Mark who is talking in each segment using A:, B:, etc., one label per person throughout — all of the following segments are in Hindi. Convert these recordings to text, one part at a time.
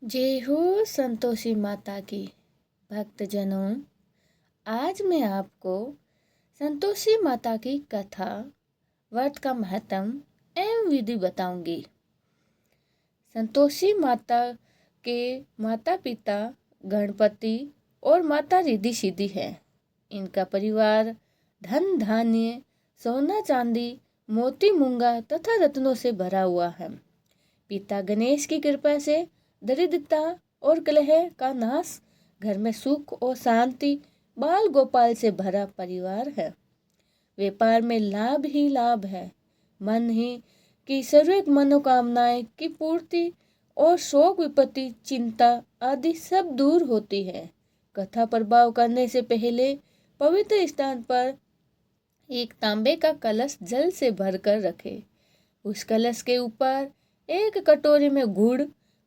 A: जय हो संतोषी माता की। भक्तजनों, आज मैं आपको संतोषी माता की कथा, व्रत का महत्व एवं विधि बताऊंगी। संतोषी माता के माता पिता गणपति और माता रिद्धि सिद्धि है। इनका परिवार धन धान्य, सोना चांदी, मोती मूंगा तथा रत्नों से भरा हुआ है। पिता गणेश की कृपा से दरिद्रता और कलह का नाश, घर में सुख और शांति, बाल गोपाल से भरा परिवार है। व्यापार में लाभ ही लाभ है। मन ही की सर्व मनोकामनाएं की पूर्ति और शोक विपत्ति चिंता आदि सब दूर होती है। कथा प्रभाव करने से पहले पवित्र स्थान पर एक तांबे का कलश जल से भरकर रखे। उस कलश के ऊपर एक कटोरी में गुड़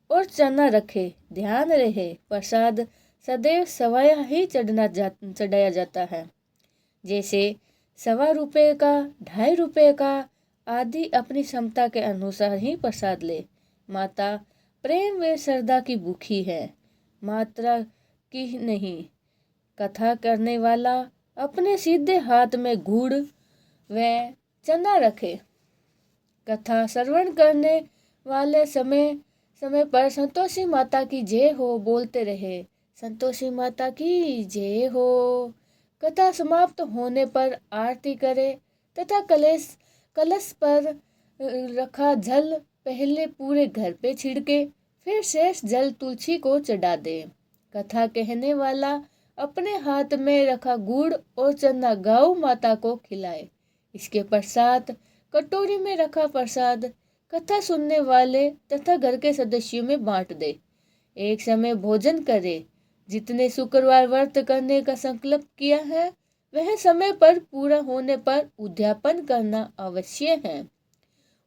A: और चना रखे। ध्यान रहे, प्रसाद सदैव सवाया ही चढ़ाया जाता है। जैसे ₹1.25 का, ₹2.5 का आदि अपनी क्षमता के अनुसार ही प्रसाद ले। माता प्रेम व श्रद्धा की भूखी है, मात्रा की नहीं। कथा करने वाला अपने सीधे हाथ में गुड़ व चना रखे। कथा श्रवण करने वाले समय समय पर संतोषी माता की जय हो बोलते रहे। संतोषी माता की जय हो। कथा समाप्त होने पर आरती करे तथा कलश पर रखा जल पहले पूरे घर पे छिड़के, फिर शेष जल तुलसी को चढ़ा दे। कथा कहने वाला अपने हाथ में रखा गुड़ और चना गौ माता को खिलाए। इसके पश्चात कटोरी में रखा प्रसाद कथा सुनने वाले तथा घर के सदस्यों में बांट दे। एक समय भोजन करे। जितने शुक्रवार व्रत करने का संकल्प किया है, वह समय पर पूरा होने पर उद्यापन करना अवश्य है।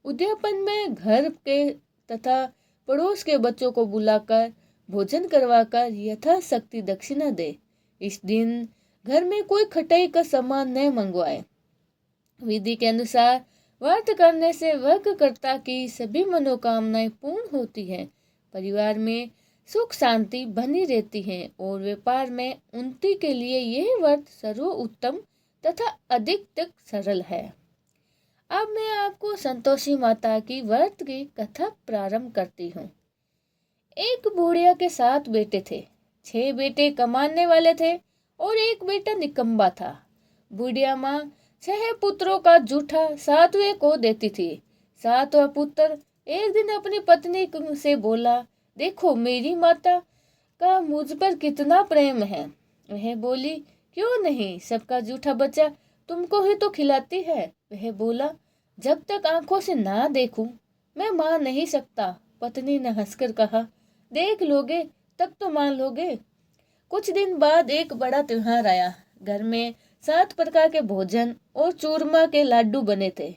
A: उद्यापन में घर के तथा पड़ोस के बच्चों को बुलाकर भोजन करवाकर यथाशक्ति दक्षिणा दे। इस दिन घर में कोई खटाई का सामान न मंगवाए। विधि के अनुसार व्रत करने से व्रतकर्ता की सभी मनोकामनाएं पूर्ण होती हैं। परिवार में सुख शांति बनी रहती है और व्यापार में उन्नति के लिए यह व्रत सर्वोत्तम तथा अधिक सरल है। अब मैं आपको संतोषी माता की व्रत की कथा प्रारंभ करती हूँ। एक बुढ़िया के 7 बेटे थे। 6 बेटे कमाने वाले थे और एक बेटा निकम्मा था। बुढ़िया माँ 6 पुत्रों का जूठा 7वें को देती थी। 7वां पुत्र एक दिन अपनी पत्नी से बोला, देखो मेरी माता का मुझ पर कितना प्रेम है। वह बोली, क्यों नहीं, सबका जूठा बच्चा तुमको ही तो खिलाती है। वह बोला, जब तक आंखों से ना देखूं मैं मान नहीं सकता। पत्नी ने हंसकर कहा, देख लोगे तब तो मान लोगे। कुछ दिन बाद एक बड़ा त्योहार आया। घर में 7 प्रकार के भोजन और चूरमा के लाडू बने थे।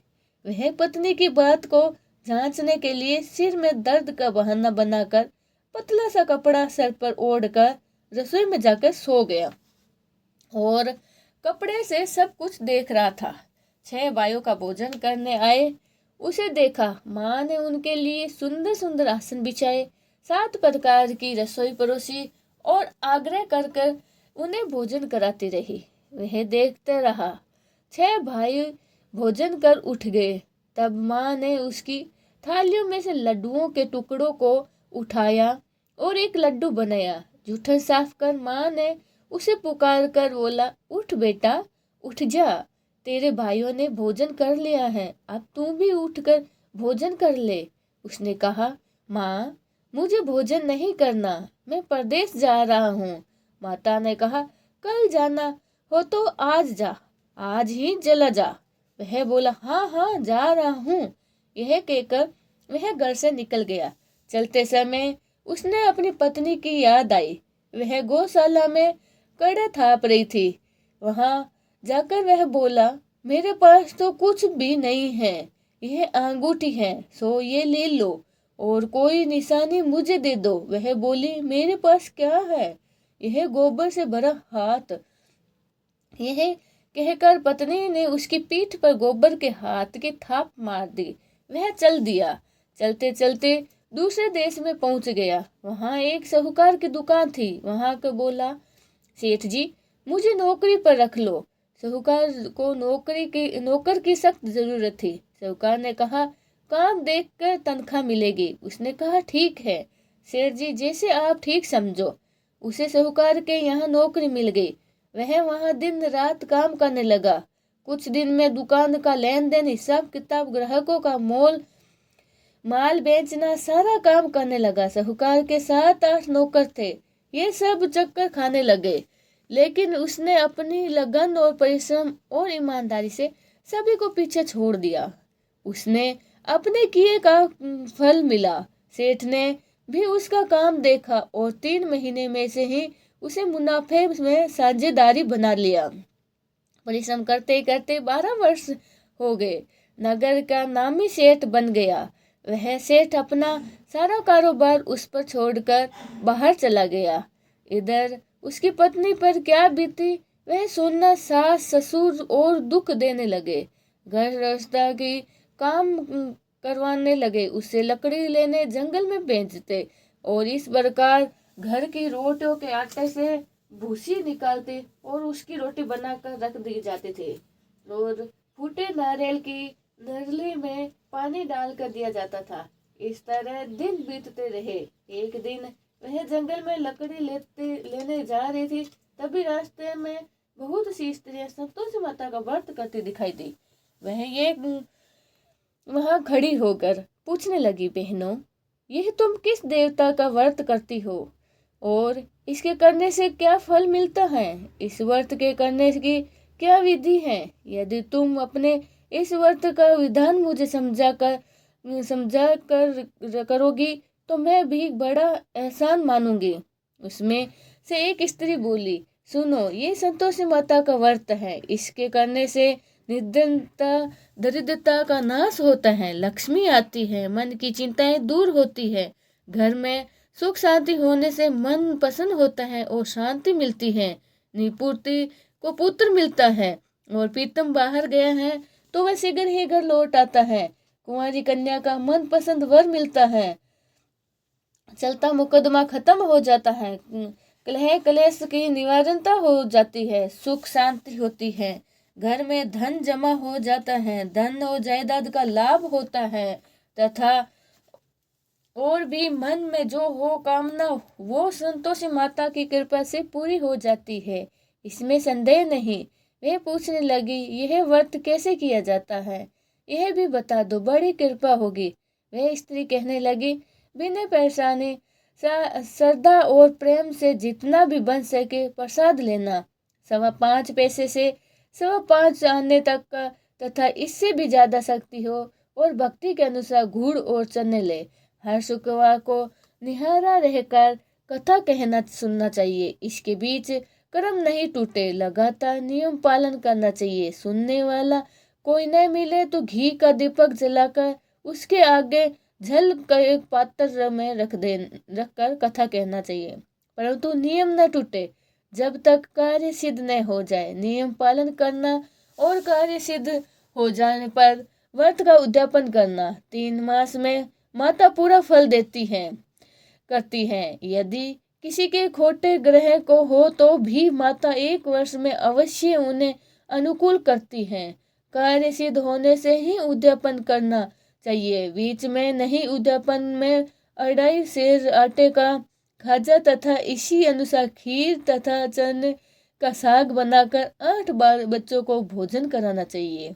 A: वह पत्नी की बात को जांचने के लिए सिर में दर्द का बहाना बनाकर पतला सा कपड़ा सर पर ओढ़कर रसोई में जाकर सो गया और कपड़े से सब कुछ देख रहा था। 6 भाइयों का भोजन करने आए उसे देखा। माँ ने उनके लिए सुंदर सुंदर आसन बिछाए, 7 प्रकार की रसोई परोसी और आग्रह कर कर उन्हें भोजन कराती रही। वह देखते रहा। 6 भाई भोजन कर उठ गए। तब माँ ने उसकी थालियों में से लड्डुओं के टुकड़ों को उठाया और एक लड्डू बनाया। जूठन साफ कर माँ ने उसे पुकार कर बोला, उठ बेटा, उठ जा, तेरे भाइयों ने भोजन कर लिया है, अब तू भी उठकर भोजन कर ले। उसने कहा, माँ मुझे भोजन नहीं करना, मैं परदेश जा रहा हूँ। माता ने कहा, कल जाना हो तो आज जा, आज ही चला जा। वह बोला, हाँ हाँ जा रहा हूँ। यह कहकर वह घर से निकल गया। चलते समय उसने अपनी पत्नी की याद आई। वह गौशाला में कड़े थाप रही थी। वहां जाकर वह बोला, मेरे पास तो कुछ भी नहीं है, यह अंगूठी है, सो ये ले लो और कोई निशानी मुझे दे दो। वह बोली, मेरे पास क्या है, यह गोबर से भरा हाथ। यह कहकर पत्नी ने उसकी पीठ पर गोबर के हाथ की थाप मार दी। वह चल दिया। चलते चलते दूसरे देश में पहुंच गया। वहां एक साहूकार की दुकान थी। वहां को बोला, सेठ जी मुझे नौकरी पर रख लो। साहूकार को नौकर की सख्त जरूरत थी। साहूकार ने कहा, काम देखकर तनख्वाह मिलेगी। उसने कहा, ठीक है सेठ जी, जैसे आप ठीक समझो। उसे साहूकार के यहाँ नौकरी मिल गई। वह वहां दिन रात काम करने लगा। कुछ दिन में दुकान का लेन देन, हिसाब किताब, ग्राहकों का माल बेचना, सारा काम करने लगा। साहूकार के 7-8 नौकर थे। ये सब चक्कर खाने लगे, लेकिन उसने अपनी लगन और परिश्रम और ईमानदारी से सभी को पीछे छोड़ दिया। उसने अपने किए का फल मिला। सेठ ने भी उसका काम देखा और 3 महीने में से ही उसे मुनाफे में साझेदारी बना लिया। परिश्रम करते करते 12 वर्ष हो गए। नगर का नामी सेठ बन गया। वह सेठ अपना सारा कारोबार उस पर छोड़कर बाहर चला गया। इधर उसकी पत्नी पर क्या बीती वह सुनना सास ससुर और दुख देने लगे। घर रास्ता की काम करवाने लगे, उससे लकड़ी लेने जंगल में भेजते और इस प्रकार घर की रोटियों के आटे से भूसी निकालते और उसकी रोटी बनाकर रख दी जाते थे और फूटे नारियल की नरली में पानी डालकर दिया जाता था। इस तरह दिन बीतते रहे। एक दिन वह जंगल में लकड़ी लेने जा रही थी, तभी रास्ते में बहुत सी स्त्रियां संतोषी माता का व्रत करती दिखाई दी। वहां खड़ी होकर पूछने लगी, बहनों यह तुम किस देवता का व्रत करती हो और इसके करने से क्या फल मिलता है? इस व्रत के करने की क्या विधि है? यदि तुम अपने इस व्रत का विधान मुझे समझा कर करोगी तो मैं भी बड़ा एहसान मानूंगी। उसमें से एक स्त्री बोली, सुनो, ये संतोषी माता का व्रत है। इसके करने से दरिद्रता का नाश होता है, लक्ष्मी आती है, मन की चिंताएं दूर होती है, घर में सुख शांति होने से मन प्रसन्न होता है और शांति मिलती है। निपुत्री को पुत्र मिलता है और प्रीतम बाहर गया है तो वह शीघ्र ही घर लौट आता है। कुंवारी कन्या का मन पसंद वर मिलता है, चलता मुकदमा खत्म हो जाता है, कलह कलेश की निवारणता हो जाती है, सुख शांति होती है, घर में धन जमा हो जाता है, धन और जायदाद का लाभ होता है तथा और भी मन में जो हो कामना वो संतोषी माता की कृपा से पूरी हो जाती है, इसमें संदेह नहीं। वह पूछने लगी, यह व्रत कैसे किया जाता है? यह भी बता दो, बड़ी कृपा होगी। वह स्त्री कहने लगी, बिना परेशानी श्रद्धा और प्रेम से जितना भी बन सके प्रसाद लेना, 5.25 पैसे से 5.25 आने तक का तथा इससे भी ज्यादा शक्ति हो और भक्ति के अनुसार गुड़ और चने ले। हर शुक्रवार को निहारा रहकर कथा कहना सुनना चाहिए। इसके बीच कर्म नहीं टूटे, लगातार नियम पालन करना चाहिए। सुनने वाला कोई न मिले तो घी का दीपक जलाकर उसके आगे झल कर एक पात्र में रखकर कथा कहना चाहिए, परंतु नियम न टूटे जब तक कार्य सिद्ध न हो जाए। नियम पालन करना और कार्य सिद्ध हो जाने पर व्रत का उद्यापन करना। 3 मास में माता पूरा फल करती है। यदि किसी के खोटे ग्रह को हो तो भी माता 1 वर्ष में अवश्य उन्हें अनुकूल करती है। कार्य सिद्ध होने से ही उद्यापन करना चाहिए, बीच में नहीं। उद्यापन में 2.5 सेर आटे का खाजा तथा इसी अनुसार खीर तथा चने का साग बनाकर 8 बार बच्चों को भोजन कराना चाहिए।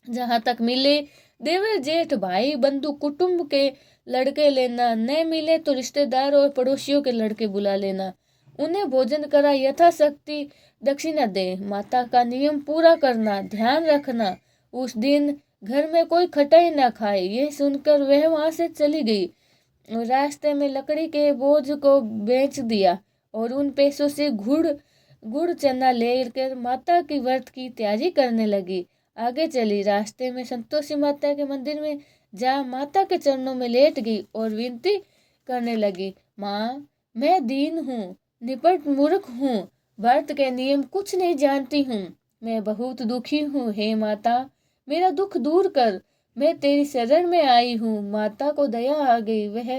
A: जहाँ तक मिले देवर जेठ भाई बंधु कुटुंब के लड़के लेना, न मिले तो रिश्तेदार और पड़ोसियों के लड़के बुला लेना, उन्हें भोजन करा यथाशक्ति दक्षिणा दे। माता का नियम पूरा करना, ध्यान रखना उस दिन घर में कोई खटाई ना खाए। यह सुनकर वह वहां से चली गई। रास्ते में लकड़ी के बोझ को बेच दिया और उन पैसों से गुड़ चना लेकर माता की व्रत की तैयारी करने लगी। आगे चली, रास्ते में संतोषी माता के मंदिर में जा माता के चरणों में लेट गई और विनती करने लगी, माँ मैं दीन हूँ, निपट मूर्ख हूँ, व्रत के नियम कुछ नहीं जानती हूँ, मैं बहुत दुखी हूँ। हे माता मेरा दुख दूर कर, मैं तेरी शरण में आई हूँ। माता को दया आ गई। वह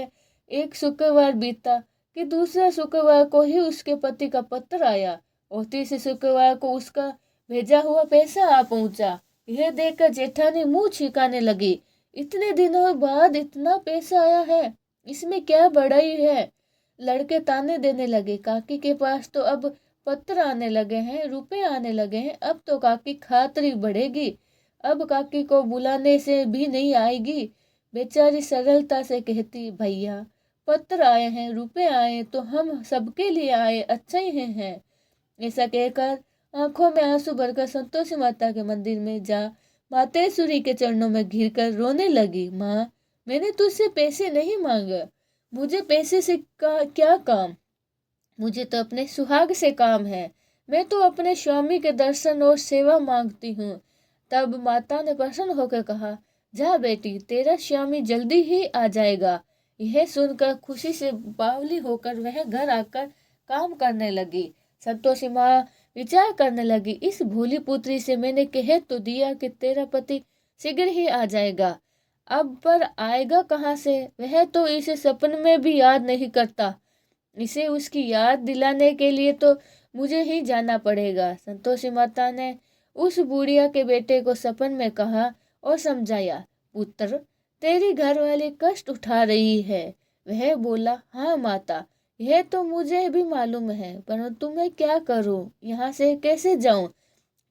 A: एक शुक्रवार बीता कि दूसरा शुक्रवार को ही उसके पति का पत्र आया और तीसरे शुक्रवार को उसका भेजा हुआ पैसा आ पहुंचा। यह देखकर जेठानी मुंह छिकाने लगी। इतने दिनों बाद इतना पैसा आया है, इसमें क्या बड़ाई है। लड़के ताने देने लगे। काकी के पास तो अब पत्र आने लगे हैं, रुपए आने लगे हैं, अब तो काकी खातरी बढ़ेगी। अब काकी को बुलाने से भी नहीं आएगी। बेचारी सरलता से कहती, भैया पत्र आए हैं, रुपए आए तो हम सबके लिए आए, अच्छा ही हैं। ऐसा कहकर आंखों में आंसू भरकर संतोषी माता के मंदिर में जा मातेश्वरी के चरणों में घिरकर रोने लगी। माँ, मैंने तुझसे पैसे नहीं मांगे, मुझे पैसे से क्या काम, मुझे तो अपने सुहाग से काम है। मैं तो अपने स्वामी के दर्शन और सेवा मांगती हूँ। तब माता ने प्रसन्न होकर कहा, जा बेटी, तेरा स्वामी जल्दी ही आ जाएगा। यह सुनकर खुशी से बावली होकर वह घर आकर काम करने लगी। संतोषी माँ विचार करने लगी, इस भोली पुत्री से मैंने कह तो दिया कि तेरा पति शीघ्र ही आ जाएगा, अब पर आएगा कहाँ से। वह तो इसे सपन में भी याद नहीं करता। इसे उसकी याद दिलाने के लिए तो मुझे ही जाना पड़ेगा। संतोषी माता ने उस बुढ़िया के बेटे को सपन में कहा और समझाया, पुत्र, तेरी घरवाली कष्ट उठा रही है। वह बोला, हाँ माता, यह तो मुझे भी मालूम है, परंतु मैं क्या करूं, यहाँ से कैसे जाऊं।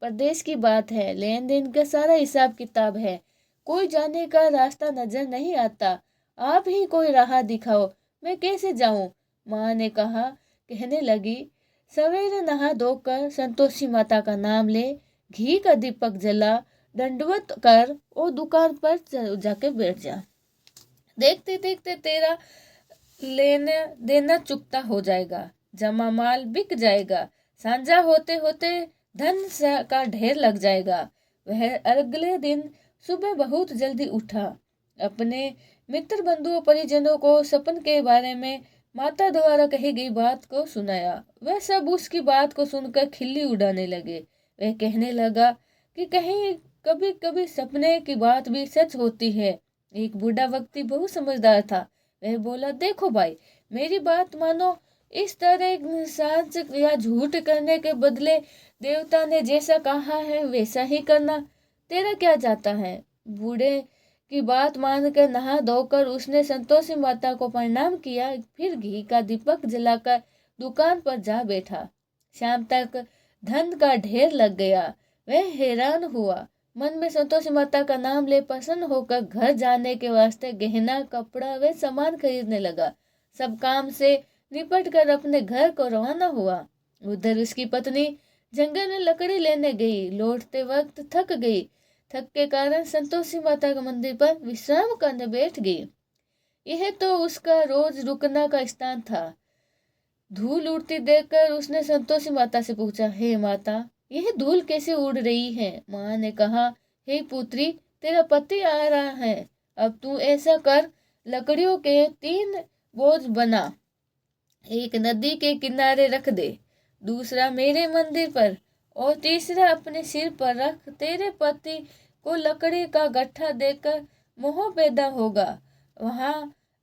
A: परदेश की बात है, लेन देन का सारा हिसाब किताब है, कोई जाने का रास्ता नजर नहीं आता। आप ही कोई राह दिखाओ, मैं कैसे जाऊं। माँ ने कहने लगी, सवेरे नहा धोकर संतोषी माता का नाम ले, घी का दीपक जला, दंडवत कर और दुकान पर जाके बैठ जा। देखते देखते तेरा लेना देना चुकता हो जाएगा, जमा माल बिक जाएगा, सांझा होते होते धन का ढेर लग जाएगा। वह अगले दिन सुबह बहुत जल्दी उठा। अपने मित्र बंधुओं परिजनों को सपन के बारे में माता द्वारा कही गई बात को सुनाया। वह सब उसकी बात को सुनकर खिल्ली उड़ाने लगे। वह कहने लगा कि कहीं कभी कभी सपने की बात भी सच होती है। एक बूढ़ा व्यक्ति बहुत समझदार था। वह बोला, देखो भाई, मेरी बात मानो, इस तरह सच या झूठ करने के बदले देवता ने जैसा कहा है वैसा ही करना, तेरा क्या जाता है। बूढ़े की बात मानकर नहा धोकर उसने संतोषी माता को प्रणाम किया, फिर घी का दीपक जलाकर दुकान पर जा बैठा। शाम तक धन का ढेर लग गया। वह हैरान हुआ। मन में संतोषी माता का नाम ले प्रसन्न होकर घर जाने के वास्ते गहना, कपड़ा व सामान खरीदने लगा। सब काम से निपट कर अपने घर को रवाना हुआ। उधर उसकी पत्नी जंगल में लकड़ी लेने गई। लौटते वक्त थक गई। थक के कारण संतोषी माता के मंदिर पर विश्राम करने बैठ गई। यह तो उसका रोज रुकना का स्थान था। धूल उड़ती देखकर उसने संतोषी माता से पूछा, हे माता, यह धूल कैसे उड़ रही है। माँ ने कहा, हे पुत्री, तेरा पति आ रहा है, अब तू ऐसा कर, लकड़ियों के 3 बोझ बना, एक नदी के किनारे रख दे, दूसरा मेरे मंदिर पर और तीसरा अपने सिर पर रख। तेरे पति को लकड़ी का गट्ठा देकर मोह पैदा होगा, वहां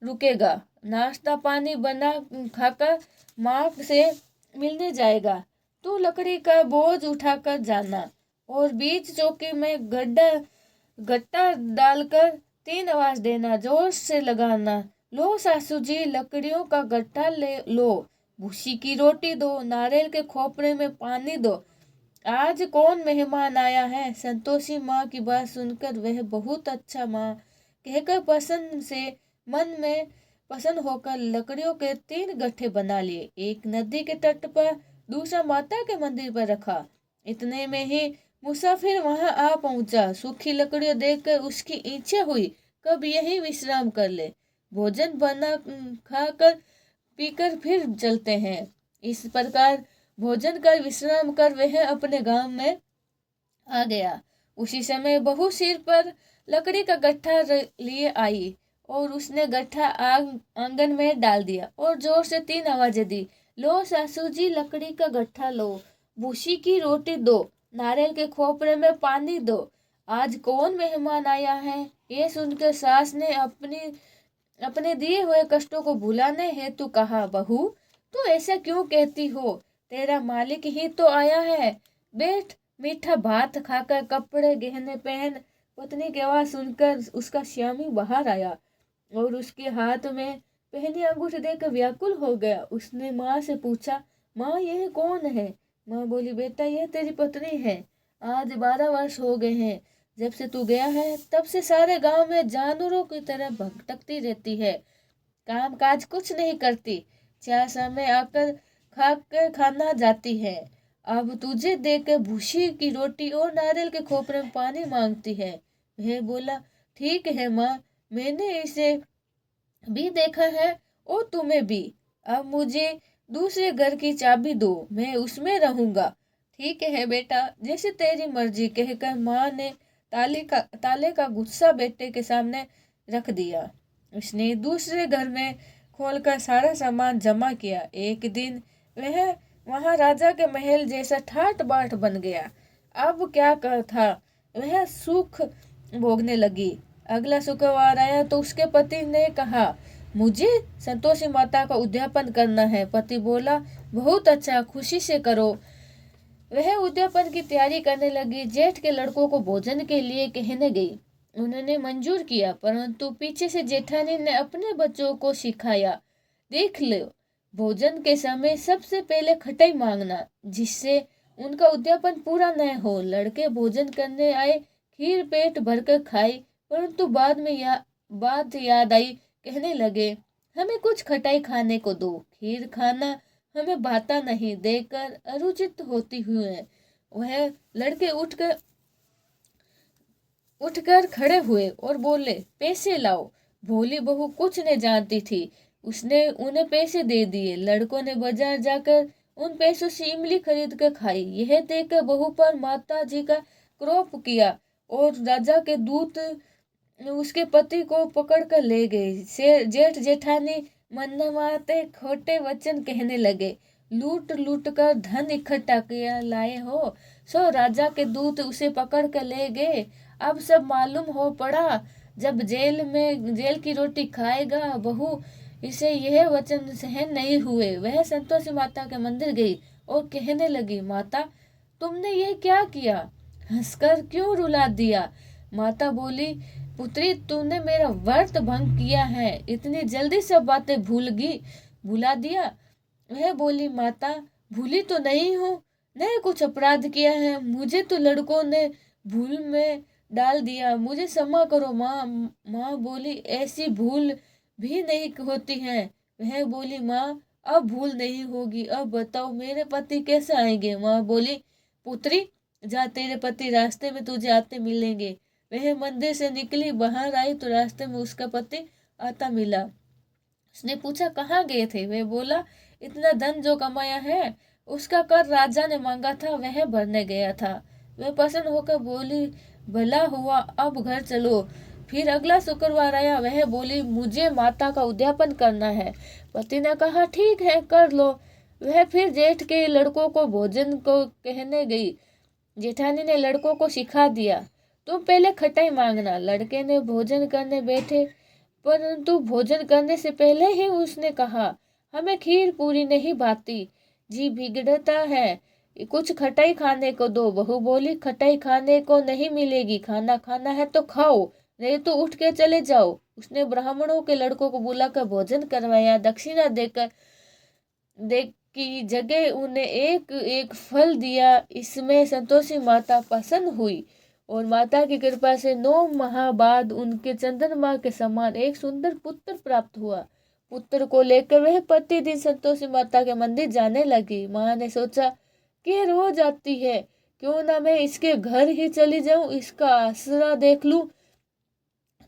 A: रुकेगा, नाश्ता पानी बना खाकर माँ से मिलने जाएगा। तू लकड़ी का बोझ उठाकर जाना और बीच चौकी में गट्टा डालकर 3 आवाज देना, जोर से लगाना, लो सासू जी, लकड़ियों का गट्ठा ले लो, भूसी की रोटी दो, नारियल के खोपरे में पानी दो, आज कौन मेहमान आया है। संतोषी माँ की बात सुनकर वह बहुत अच्छा माँ कहकर मन में पसंद होकर लकड़ियों के 3 गट्ठे बना लिए। एक नदी के तट पर, दूसरा माता के मंदिर पर रखा। इतने में ही मुसाफिर वहां आ पहुंचा। सूखी लकड़ियां देखकर उसकी इच्छा हुई कब यही विश्राम कर ले, भोजन बना खाकर पीकर फिर चलते हैं। इस प्रकार भोजन कर विश्राम कर वह अपने गांव में आ गया। उसी समय बहू सिर पर लकड़ी का गट्ठा लिए आई और उसने गट्ठा आंगन में डाल दिया और जोर से 3 आवाजें दी, लो सासू जी, लकड़ी का गट्ठा लो, भूसी की रोटी दो, नारियल के खोपरे में पानी दो, आज कौन मेहमान आया है? ये सुनकर सास ने अपने दिए हुए कष्टों को भुलाने हेतु कहा, बहू तू ऐसा क्यों कहती हो? तेरा मालिक ही तो आया है। बैठ, मीठा भात खाकर कपड़े गहने पहन। पत्नी की आवाज सुनकर उसका स्वामी बाहर आया और उसके हाथ में पहनी अंगूठी देकर व्याकुल हो गया। उसने माँ से पूछा, माँ यह कौन है? माँ बोली, बेटा यह तेरी पत्नी है। आज 12 वर्ष हो गए हैं जब से तू गया है, तब से सारे गांव में जानवरों की तरह भटकती रहती है, काम काज कुछ नहीं करती, चार समय आकर खाकर खाना जाती है। अब तुझे देखकर भूसी की रोटी और नारियल के खोपरे में पानी मांगती है। वह बोला, ठीक है माँ, मैंने इसे भी देखा है और तुम्हें भी। अब मुझे दूसरे घर की चाबी दो, मैं उसमें रहूंगा। ठीक है बेटा, जैसे तेरी मर्जी, कहकर माँ ने ताले का गुस्सा बेटे के सामने रख दिया। उसने दूसरे घर में खोलकर सारा सामान जमा किया। एक दिन वह वहां राजा के महल जैसा ठाट बाट बन गया। अब क्या कर था, वह सुख भोगने लगी। अगला शुक्रवार आया तो उसके पति ने कहा, मुझे संतोषी माता का उद्यापन करना है। पति बोला, बहुत अच्छा, खुशी से करो। वह उद्यापन की तैयारी करने लगी। जेठ के लड़कों को भोजन के लिए कहने गई। उन्होंने मंजूर किया, परंतु पीछे से जेठानी ने अपने बच्चों को सिखाया, देख लो, भोजन के समय सबसे पहले खटाई मांगना, जिससे उनका उद्यापन पूरा न हो। लड़के भोजन करने आए, खीर पेट भरकर खाई, परंतु बाद में बात याद आई, कहने लगे, हमें कुछ खटाई खाने को दो, खीर खाना हमें भाता नहीं, देकर अरुचित होती हुए वह लड़के उठकर खड़े हुए और बोले, पैसे लाओ। भोली बहू कुछ नहीं जानती थी, उसने उन्हें पैसे दे दिए। लड़कों ने बाजार जाकर उन पैसों से इमली खरीद कर खाई। यह देखकर बहू पर माता जी का क्रोध किया और राजा के दूत उसके पति को पकड़ कर ले गए। जेठ जेठानी मन मारते खोटे वचन कहने लगे, लूट लूट कर धन इकट्ठा किया लाए हो, सो राजा के दूत उसे पकड़ कर ले गए। अब सब मालूम हो पड़ा, जब जेल की रोटी खाएगा बहू। इसे यह वचन सहन नहीं हुए। वह संतोषी माता के मंदिर गई और कहने लगी, माता तुमने यह क्या किया? हंसकर क्यों रुला दिया? माता बोली, पुत्री तूने मेरा व्रत भंग किया है, इतनी जल्दी सब बातें भुला दिया। वह बोली, माता भूली तो नहीं हूँ, नहीं कुछ अपराध किया है, मुझे तो लड़कों ने भूल में डाल दिया, मुझे क्षमा करो माँ। माँ बोली, ऐसी भूल भी नहीं होती है। वह बोली, माँ अब भूल नहीं होगी, अब बताओ मेरे पति कैसे आएंगे? माँ बोली, पुत्री जा, तेरे पति रास्ते में तुझे आते मिलेंगे। वह मंदिर से निकली, बाहर आई तो रास्ते में उसका पति आता मिला। उसने पूछा, कहाँ गए थे? वह बोला, इतना धन जो कमाया है उसका कर राजा ने मांगा था, वह भरने गया था। वह प्रसन्न होकर बोली, भला हुआ, अब घर चलो। फिर अगला शुक्रवार आया। वह बोली, मुझे माता का उद्यापन करना है। पति ने कहा, ठीक है कर लो। वह फिर जेठ के लड़कों को भोजन को कहने गई। जेठानी ने लड़कों को सिखा दिया, तुम पहले खटाई मांगना। लड़के ने भोजन करने बैठे, परंतु भोजन करने से पहले ही उसने कहा, हमें खीर पूरी नहीं भाती, जी बिगड़ता है, कुछ खटाई खाने को दो। बहू बोली, खटाई खाने को नहीं मिलेगी, खाना खाना है तो खाओ, नहीं तो उठ के चले जाओ। उसने ब्राह्मणों के लड़कों को बुलाकर भोजन करवाया। दक्षिणा देकर की जगह उन्हें एक एक फल दिया। इसमें संतोषी माता प्रसन्न हुई और माता की कृपा से 9 माह बाद उनके चंद्रमा के समान एक सुंदर पुत्र प्राप्त हुआ। पुत्र को लेकर वह प्रतिदिन संतोषी माता के मंदिर जाने लगी। माँ ने सोचा कि रोज आती है, क्यों ना मैं इसके घर ही चली जाऊं, इसका आसरा देख लूं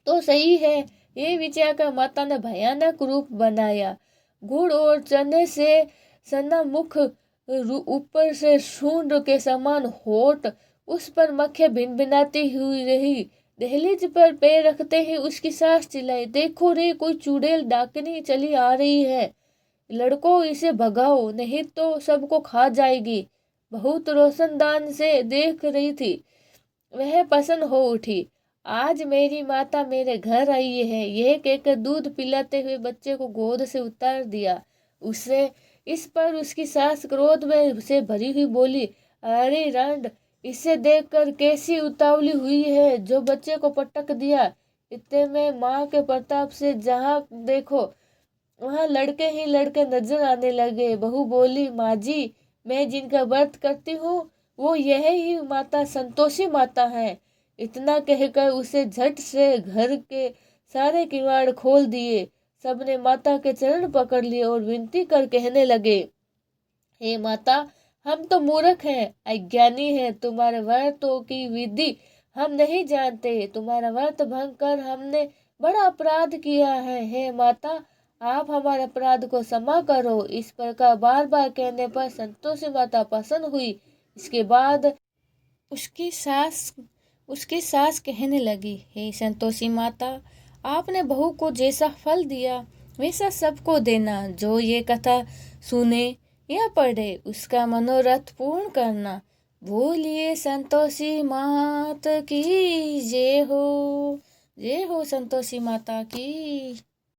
A: तो सही है। ये विचार कर माता ने भयानक रूप बनाया। गुड़ और चने से सना मुख, ऊपर से सूंड के समान होठ, उस पर मक्खियां भिनभिनाती हुई रही। दहलीज पर पैर रखते ही उसकी सास चिल्लाई, देखो रे, कोई चुड़ैल डाकनी चली आ रही है, लड़कों इसे भगाओ, नहीं तो सबको खा जाएगी। बहुत रोशनदान से देख रही थी। वह प्रसन्न हो उठी। आज मेरी माता मेरे घर आई है, यह कहकर दूध पिलाते हुए बच्चे को गोद से उतार दिया। उसे इस पर उसकी सास क्रोध में से भरी हुई बोली, अरे रंड, इसे देखकर कैसी उतावली हुई है जो बच्चे को पटक दिया। इतने में माँ के प्रताप से जहाँ देखो वहाँ लड़के ही लड़के नजर आने लगे। बहू बोली, माँ जी, मैं जिनका व्रत करती हूँ वो यह ही माता संतोषी माता है। इतना कहकर उसे झट से घर के सारे किवाड़ खोल दिए। सबने माता के चरण पकड़ लिए और विनती कर कहने लगे, हे माता, हम तो मूर्ख हैं, अज्ञानी हैं, तुम्हारे व्रतों की विधि हम नहीं जानते। तुम्हारा व्रत भंग कर हमने बड़ा अपराध किया है। हे माता, आप हमारे अपराध को क्षमा करो। इस प्रकार बार बार कहने पर संतोषी माता प्रसन्न हुई। इसके बाद उसकी सास उसकी सास कहने लगी, हे संतोषी माता, आपने बहू को जैसा फल दिया वैसा सबको देना। जो ये कथा सुने या पढ़े उसका मनोरथ पूर्ण करना। बोलिए संतोषी माता की जय हो। जय हो संतोषी माता की।